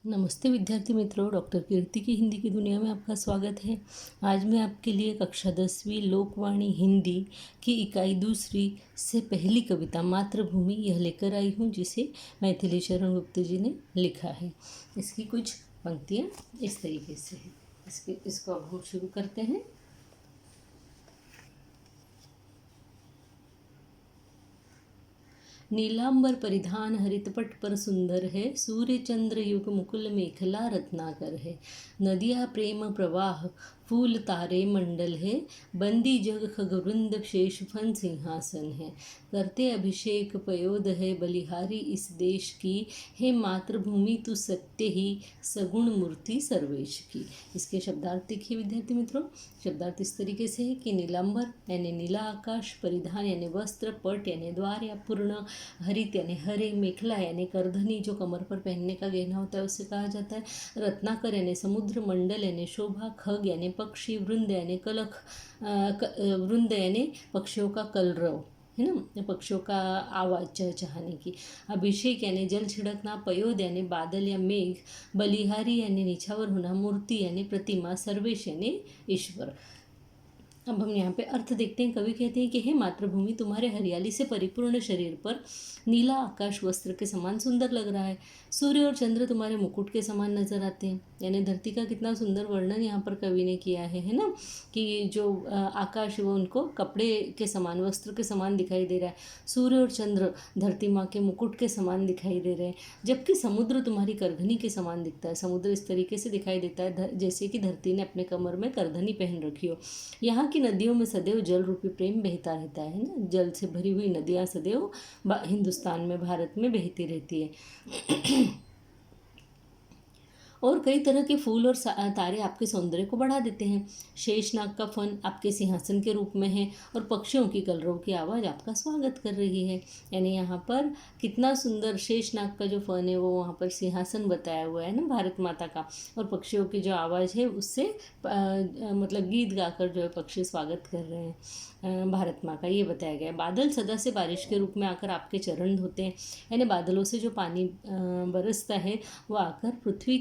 नमस्ते विद्यार्थी मित्रों, डॉक्टर कीर्ति की हिंदी की दुनिया में आपका स्वागत है। आज मैं आपके लिए कक्षा 10वीं लोकवाणी हिंदी की इकाई दूसरी से पहली कविता मातृभूमि यह लेकर आई हूँ, जिसे मैथिली शरण गुप्त जी ने लिखा है। इसकी कुछ पंक्तियाँ इस तरीके से हैं। इसको अब हम शुरू करते हैं। नीलांबर परिधान हरितपट पर सुंदर है, सूर्य चंद्र युग मुकुल मेखला रत्नाकर है। नदिया प्रेम प्रवाह फूल तारे मंडल है, बंदी जग खगवृंद शेष फन सिंहासन है। करते अभिषेक पयोद है बलिहारी इस देश की, हे मातृभूमि तू सत्य ही सगुण मूर्ति सर्वेश की। इसके शब्दार्थ देखिए विद्यार्थी मित्रों। शब्दार्थ इस तरीके से है कि नीलांबर यानी नीला आकाश, परिधान यानी वस्त्र, पट यानी द्वार या पूर्ण, हरित यानी हरे, मेखला यानी करधनी जो कमर पर पहनने का गहना होता है उसे कहा जाता है, रत्नाकर यानी समुद्र, मंडल यानी शोभा, खग यानी पक्षी, वृंद यानी कलख, वृंद यानी पक्षियों का कलरव है ना, पक्षियों का आवाज़ चहचहाने की, अभिषेक यानी जल छिड़कना, पयोद यानी बादल या मेघ, बलिहारी यानी निछावर होना, मूर्ति यानी प्रतिमा, सर्वेश यानी ईश्वर। अब हम यहाँ पे अर्थ देखते हैं। कवि कहते हैं कि हे मातृभूमि, तुम्हारे हरियाली से परिपूर्ण शरीर पर नीला आकाश वस्त्र के समान सुंदर लग रहा है। सूर्य और चंद्र तुम्हारे मुकुट के समान नजर आते हैं। यानी धरती का कितना सुंदर वर्णन यहाँ पर कवि ने किया है ना, कि जो आकाश है वो उनको कपड़े के समान, वस्त्र के समान दिखाई दे रहा है। सूर्य और चंद्र धरती माँ के मुकुट के समान दिखाई दे रहे हैं, जबकि समुद्र तुम्हारी करधनी के समान दिखता है। समुद्र इस तरीके से दिखाई देता है जैसे कि धरती ने अपने कमर में करधनी पहन रखी हो। यहाँ की नदियों में सदैव जल रूपी प्रेम बहता रहता है ना, जल से भरी हुई नदियाँ सदैव हिंदुस्तान में, भारत में बहती रहती है। और कई तरह के फूल और तारे आपके सौंदर्य को बढ़ा देते हैं। शेषनाग का फन आपके सिंहासन के रूप में है, और पक्षियों की कलरव की आवाज़ आपका स्वागत कर रही है। यानी यहाँ पर कितना सुंदर शेषनाग का जो फन है वो वहाँ पर सिंहासन बताया हुआ है ना भारत माता का, और पक्षियों की जो आवाज़ है उससे मतलब गीत गाकर जो है पक्षी स्वागत कर रहे हैं भारत माँ का, ये बताया गया है। बादल सदा से बारिश के रूप में आकर आपके चरण धोते हैं। यानी बादलों से जो पानी बरसता है वो आकर पृथ्वी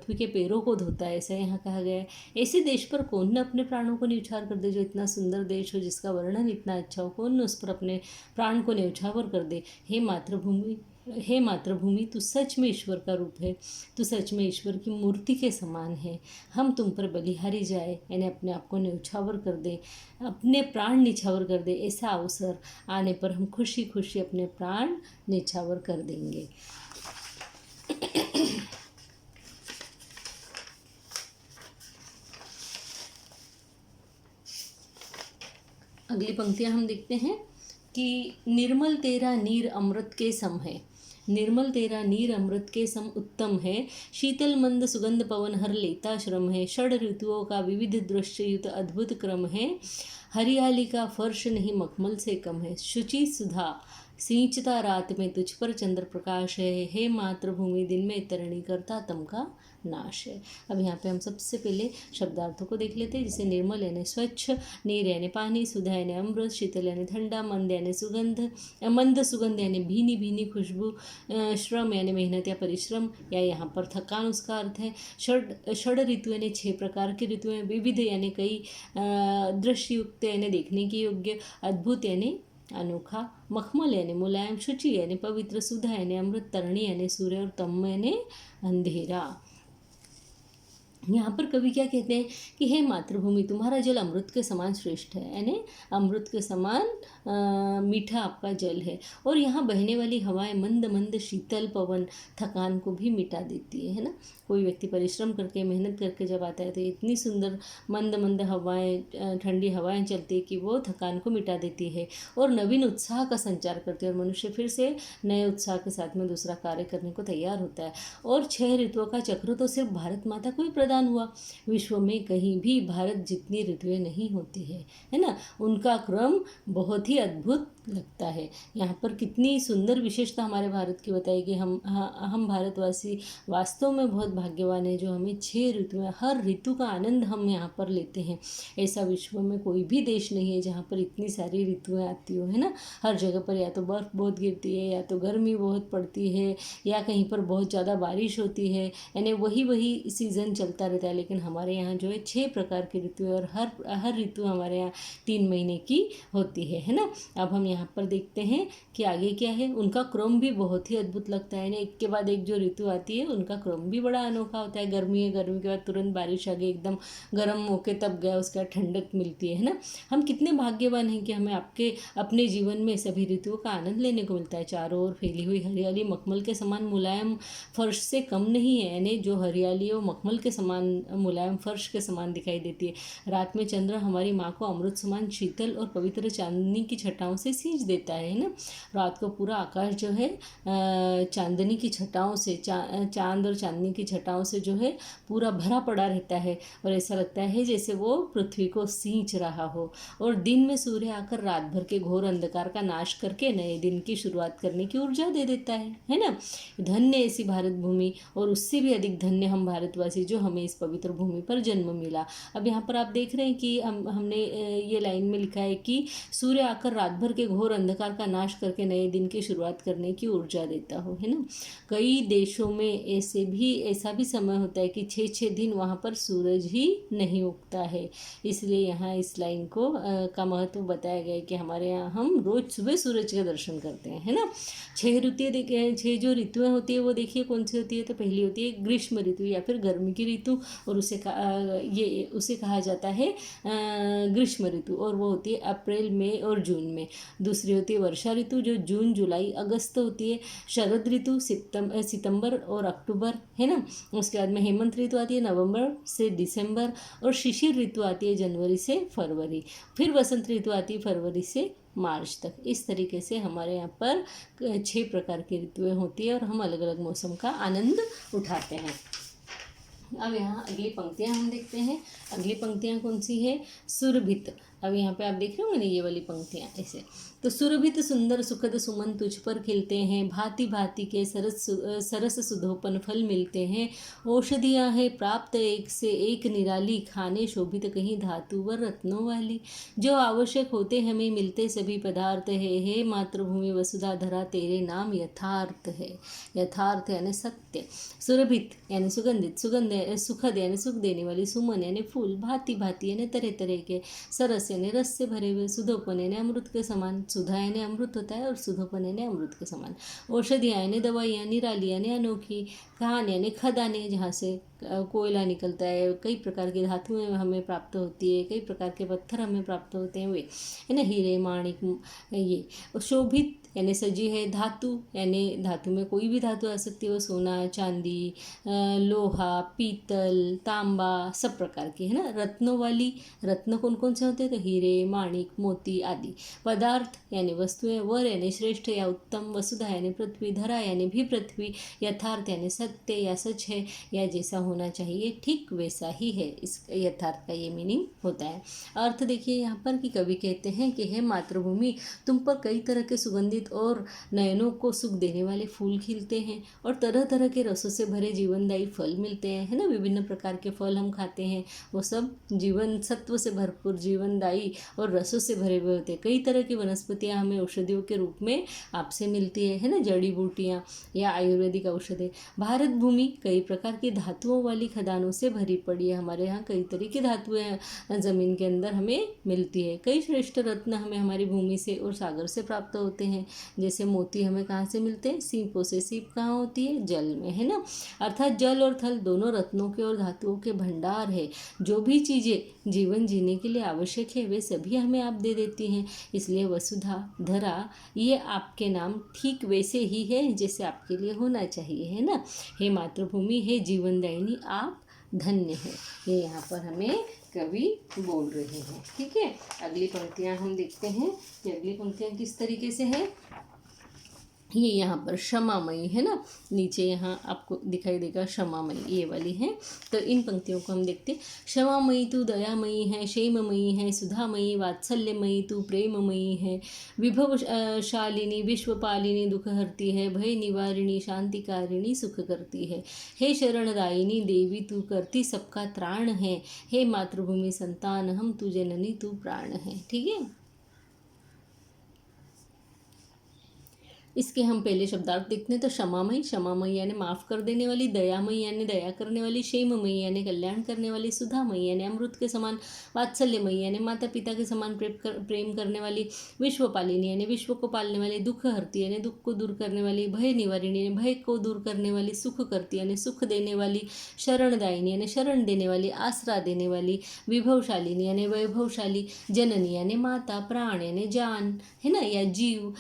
के पैरों को धोता है, ऐसा यहाँ कहा गया है। ऐसे देश पर कौन न अपने प्राणों को न्यौछावर कर दे, जो इतना सुंदर देश हो, जिसका वर्णन इतना अच्छा हो, कौन न उस पर अपने प्राण को न्यौछावर कर दे। हे मातृभूमि तू सच में ईश्वर का रूप है, तू सच में ईश्वर की मूर्ति के समान है। हम तुम पर बलिहारी जाए, यानी अपने आप को न्यौछावर कर दे, अपने प्राण निछावर कर दे। ऐसा अवसर आने पर हम खुशी खुशी अपने प्राण निछावर कर देंगे। अगली पंक्तियाँ हम देखते हैं कि निर्मल तेरा नीर अमृत के सम है, निर्मल तेरा नीर अमृत के सम उत्तम है। शीतल मंद सुगंध पवन हर लेता श्रम है, षड ऋतुओं का विविध दृश्य युक्त अद्भुत क्रम है। हरियाली का फर्श नहीं मखमल से कम है, शुचि सुधा सींचता रात में तुझ पर चंद्र प्रकाश है। हे मातृभूमि दिन में तरणी करता तम का नाश है। अब यहाँ पे हम सबसे पहले शब्दार्थों को देख लेते हैं। जैसे निर्मल यानी स्वच्छ, नीर यानी पानी, सुधा यानी अमृत, शीतल यानी ठंडा, मंद यानी मंद सुगंध यानी भीनी भीनी खुशबू, श्रम यानी मेहनत या परिश्रम या यहाँ पर थकान उसका अर्थ है। षड ऋतु यानी 6 प्रकार की ऋतुएं, विविध यानी कई, दृश्य युक्त यानी देखने की योग्य, अद्भुत यानी अनोखा, मखमल यानी मुलायम, शुचि यानी पवित्र, सुधा यानी अमृत, तरणी यानी सूर्य, और तम यानी अंधेरा। यहाँ पर कवि क्या कहते हैं कि हे मातृभूमि, तुम्हारा जल अमृत के समान श्रेष्ठ है, यानी अमृत के समान मीठा आपका जल है। और यहाँ बहने वाली हवाएं मंद मंद शीतल पवन थकान को भी मिटा देती है ना। कोई व्यक्ति परिश्रम करके मेहनत करके जब आता है तो इतनी सुंदर मंद मंद हवाएं, ठंडी हवाएं चलती है कि वो थकान को मिटा देती है और नवीन उत्साह का संचार करती है, और मनुष्य फिर से नए उत्साह के साथ में दूसरा कार्य करने को तैयार होता है। और 6 ऋतुओं का चक्र तो सिर्फ भारत माता को ही प्रदान हुआ, विश्व में कहीं भी भारत जितनी ऋतुएं नहीं होती है ना। उनका क्रम बहुत ही अद्भुत लगता है। यहाँ पर कितनी सुंदर विशेषता हमारे भारत की बताई कि हम भारतवासी वास्तव में बहुत भाग्यवान हैं, जो हमें 6 ऋतुएं, हर ऋतु का आनंद हम यहाँ पर लेते हैं। ऐसा विश्व में कोई भी देश नहीं है जहाँ पर इतनी सारी ऋतुएं आती हो, है ना। हर जगह पर या तो बर्फ़ बहुत गिरती है, या तो गर्मी बहुत पड़ती है, या कहीं पर बहुत ज़्यादा बारिश होती है, यानी वही सीज़न चलता रहता है। लेकिन हमारे यहाँ जो है 6 प्रकार की ऋतुएं, और हर ऋतु हमारे यहाँ 3 महीने की होती है ना। अब हम यहाँ पर देखते हैं कि आगे क्या है। उनका क्रम भी बहुत ही अद्भुत लगता है ना, एक के बाद एक जो ऋतु आती है उनका क्रम भी बड़ा अनोखा होता है। गर्मी है, गर्मी के बाद तुरंत बारिश आ गई, एकदम गर्म होके तब गया, उसके बाद ठंडक मिलती है ना। हम कितने भाग्यवान हैं कि हमें अपने जीवन में सभी ऋतुओं का आनंद लेने को मिलता है। चारों ओर फैली हुई हरियाली मखमल के समान मुलायम फर्श से कम नहीं है, यानी जो हरियाली वो मखमल के समान मुलायम फर्श के समान दिखाई देती है। रात में चंद्र हमारी माँ को अमृत समान शीतल और पवित्र चांदनी की छटाओं से सींच देता है ना। रात को पूरा आकाश जो है चांदनी की छटाओं से, चांद और चांदनी की छटाओं से जो है पूरा भरा पड़ा रहता है, और ऐसा लगता है जैसे वो पृथ्वी को सींच रहा हो। और दिन में सूर्य आकर रात भर के घोर अंधकार का नाश करके नए दिन की शुरुआत करने की ऊर्जा दे देता है ना। धन्य ऐसी भारत भूमि, और उससे भी अधिक धन्य हम भारतवासी जो हमें इस पवित्र भूमि पर जन्म मिला। अब यहाँ पर आप देख रहे हैं कि हमने ये लाइन में लिखा है कि सूर्य आकर रात भर के घोर अंधकार का नाश करके नए दिन की शुरुआत करने की ऊर्जा देता हो, है ना। कई देशों में ऐसा भी समय होता है कि 6 दिन वहाँ पर सूरज ही नहीं उगता है। इसलिए यहाँ इस लाइन को का महत्व बताया गया है कि हमारे यहाँ हम रोज सुबह सूरज का दर्शन करते हैं, है ना। 6 ऋतुएं देखिए, 6 जो ऋतुएं होती है वो देखिए कौन सी होती है। तो पहली होती है ग्रीष्म ऋतु या फिर गर्मी की ऋतु, और उसे कहा जाता है ग्रीष्म ऋतु, और वो होती है अप्रैल, मई और जून में। दूसरी होती है वर्षा ऋतु, जो जून, जुलाई, अगस्त होती है। शरद ऋतु सितंबर और अक्टूबर, है ना। उसके बाद में हेमंत ऋतु आती है नवंबर से दिसंबर, और शिशिर ऋतु आती है जनवरी से फरवरी। फिर वसंत ऋतु आती है फरवरी से मार्च तक। इस तरीके से हमारे यहाँ पर 6 प्रकार की ऋतुएं होती है, और हम अलग अलग मौसम का आनंद उठाते हैं। अब यहाँ अगली पंक्तियाँ हम देखते हैं। अगली पंक्तियाँ कौन सी है? सुरभित। अब यहाँ पे आप देख रहे होंगे ना ये वाली पंक्तियाँ ऐसे। तो सुरभित सुंदर सुखद सुमन तुझ पर खिलते हैं, भांति भांति के सरस सुधोपन फल मिलते हैं। औषधियाँ हैं प्राप्त एक से एक निराली, खाने शोभित कहीं धातु व रत्नों वाली। जो आवश्यक होते हमें मिलते सभी पदार्थ है, हे मातृभूमि वसुधा धरा तेरे नाम यथार्थ है। यथार्थ यानी सत्य, सुरभित यानी सुगंधित, सुखद यानी सुख देने वाली, सुमन यानी फूल, भांति भांति यानी तरह तरह के, सरस यानी रस से भरे हुए, सुधोपन यानी अमृत के समान, सुधा यानी अमृत होता है और सुधोपन यानी अमृत के समान, औषधियाँ यानी दवाइयाँ, निराली यानी अनोखी, खान यानी खदानें जहाँ से कोयला निकलता है, कई प्रकार की धातुएं हमें प्राप्त होती है, कई प्रकार के पत्थर हमें प्राप्त होते हैं, वे है ना, हीरे माणिक ये। शोभित यानी सजी है, धातु यानी धातु में कोई भी धातु आ सकती है, वो सोना, चांदी, लोहा, पीतल, तांबा, सब प्रकार की, है ना। रत्नों वाली, रत्न कौन कौन से होते हैं? तो हीरे, माणिक, मोती आदि। पदार्थ यानी वस्तुएं, वर यानी श्रेष्ठ या उत्तम, वसुधा यानी पृथ्वी, धरा यानी भी पृथ्वी, यथार्थ यानी सत्य या सच है, या जैसा होना चाहिए ठीक वैसा ही है। इस यथार्थ का ये मीनिंग होता है। अर्थ देखिए यहाँ पर कि कवि कहते हैं कि हे मातृभूमि, तुम पर कई तरह के सुगंधित और नयनों को सुख देने वाले फूल खिलते हैं, और तरह तरह के रसों से भरे जीवनदायी फल मिलते हैं, है ना। विभिन्न प्रकार के फल हम खाते हैं, वो सब जीवन सत्व से भरपूर, जीवनदायी और रसों से भरे हुए होते हैं। कई तरह की वनस्पतियाँ हमें औषधियों के रूप में आपसे मिलती है ना, जड़ी बूटियाँ या आयुर्वेदिक औषधि। भारत भूमि कई प्रकार की धातुओं वाली खदानों से भरी पड़ी है। हमारे यहाँ कई तरह की धातुएं ज़मीन के अंदर हमें मिलती है। कई श्रेष्ठ रत्न हमें हमारी भूमि से और सागर से प्राप्त होते हैं। जैसे मोती हमें कहाँ से मिलते हैं? सीपों से। सीप कहाँ होती है? जल में, है ना। अर्थात जल और थल दोनों रत्नों के और धातुओं के भंडार है। जो भी चीज़ें जीवन जीने के लिए आवश्यक है वे सभी हमें आप दे देती हैं। इसलिए वसुधा धरा ये आपके नाम ठीक वैसे ही है जैसे आपके लिए होना चाहिए, है ना। हे मातृभूमि, हे जीवनदायिनी, आप धन्य हैं। ये यहाँ पर हमें कवि बोल रहे हैं। ठीक है, अगली पंक्तियाँ हम देखते हैं कि अगली पंक्तियाँ किस तरीके से हैं। ये यहाँ पर क्षमामयी है ना, नीचे यहाँ आपको दिखाई देगा क्षमामयी, ये वाली है। तो इन पंक्तियों को हम देखते। क्षमामयी तू दयामयी है, क्षेममयी है, सुधामयी, वात्सल्यमयी तू प्रेममयी है, विभव शालिनी विश्वपालिनी दुख हरती है, भय निवारिणी शांतिकारिणी सुख करती है, हे शरणदायिनी देवी तू करती सबका त्राण है, हे मातृभूमि संतान हम तू जननी तू प्राण है। ठीक है, इसके हम पहले शब्दार्थ देखते हैं। तो क्षमामयी, क्षमामयी यानी माफ़ कर देने वाली, दयामयी यानी दया करने वाली, क्षेममयी यानी कल्याण करने वाली, सुधामयी यानी अमृत के समान, वात्सल्यमयी यानी माता पिता के समान प्रेम करने वाली, विश्वपालिनी यानी विश्व को पालने वाली, दुख हरती यानी दुख को दूर करने वाली, भय निवारिणी यानी भय को दूर करने वाली, सुख करती यानी सुख देने वाली, शरणदायिनी यानी शरण देने वाली, आसरा देने वाली, विभवशालिनी यानी वैभवशाली, जननी यानी माता, प्राण यानी जान है ना, या जीव,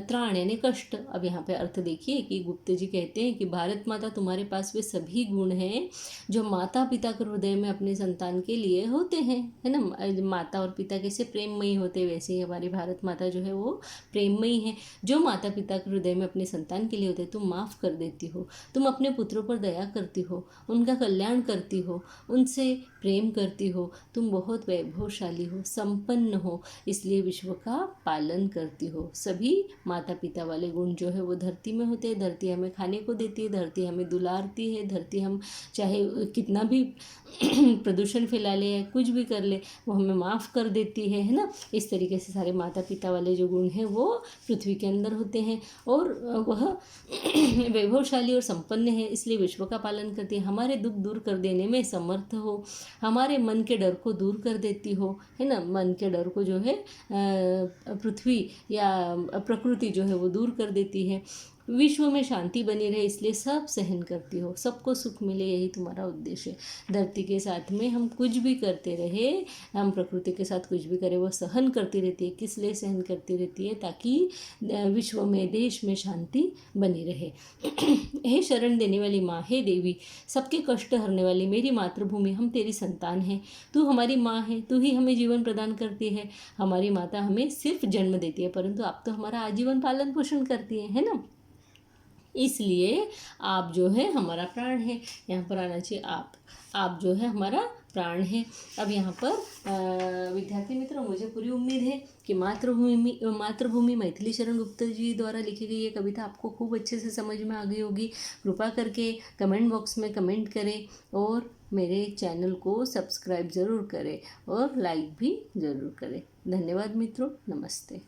त्राण यानी कष्ट। अब यहाँ पे अर्थ देखिए कि गुप्ते जी कहते हैं कि भारत माता तुम्हारे पास वे सभी गुण हैं जो माता पिता के हृदय में अपने संतान के लिए होते हैं, है ना। माता और पिता कैसे प्रेममयी होते हैं, वैसे ही हमारी भारत माता जो है वो प्रेममयी है। जो माता पिता के हृदय में अपने संतान के लिए होते हैं, तुम माफ़ कर देती हो, तुम अपने पुत्रों पर दया करती हो, उनका कल्याण करती हो, उनसे प्रेम करती हो, तुम बहुत वैभवशाली हो, संपन्न हो, इसलिए विश्व का पालन करती हो। सभी माता पिता वाले गुण जो है वो धरती में होते हैं। धरती हमें खाने को देती है, धरती हमें दुलारती है, धरती हम चाहे कितना भी प्रदूषण फैला ले या कुछ भी कर ले वो हमें माफ़ कर देती है ना। इस तरीके से सारे माता पिता वाले जो गुण हैं वो पृथ्वी के अंदर होते हैं और वह वैभवशाली और संपन्न है, इसलिए विश्व का पालन करती है। हमारे दुख दूर कर देने में समर्थ हो, हमारे मन के डर को दूर कर देती हो, है ना। मन के डर को जो है पृथ्वी या प्रकृति जो है वो दूर कर देती है। विश्व में शांति बनी रहे इसलिए सब सहन करती हो, सबको सुख मिले, यही तुम्हारा उद्देश्य है। धरती के साथ में हम कुछ भी करते रहे, हम प्रकृति के साथ कुछ भी करें वो सहन करती रहती है। किस लिए सहन करती रहती है? ताकि विश्व में देश में शांति बनी रहे। हे शरण देने वाली माँ, हे देवी, सबके कष्ट हरने वाली मेरी मातृभूमि, हम तेरी संतान हैं, तू हमारी माँ है, तू ही हमें जीवन प्रदान करती है। हमारी माता हमें सिर्फ जन्म देती है परंतु आप तो हमारा आजीवन पालन पोषण करती है ना। इसलिए आप जो है हमारा प्राण है। यहाँ पर आना चाहिए आप जो है हमारा प्राण है। अब यहाँ पर विद्यार्थी मित्रों, मुझे पूरी उम्मीद है कि मातृभूमि मैथिली शरण गुप्ता जी द्वारा लिखी गई ये कविता आपको खूब अच्छे से समझ में आ गई होगी। कृपा करके कमेंट बॉक्स में कमेंट करें और मेरे चैनल को सब्सक्राइब ज़रूर करें और लाइक भी ज़रूर करें। धन्यवाद मित्रों, नमस्ते।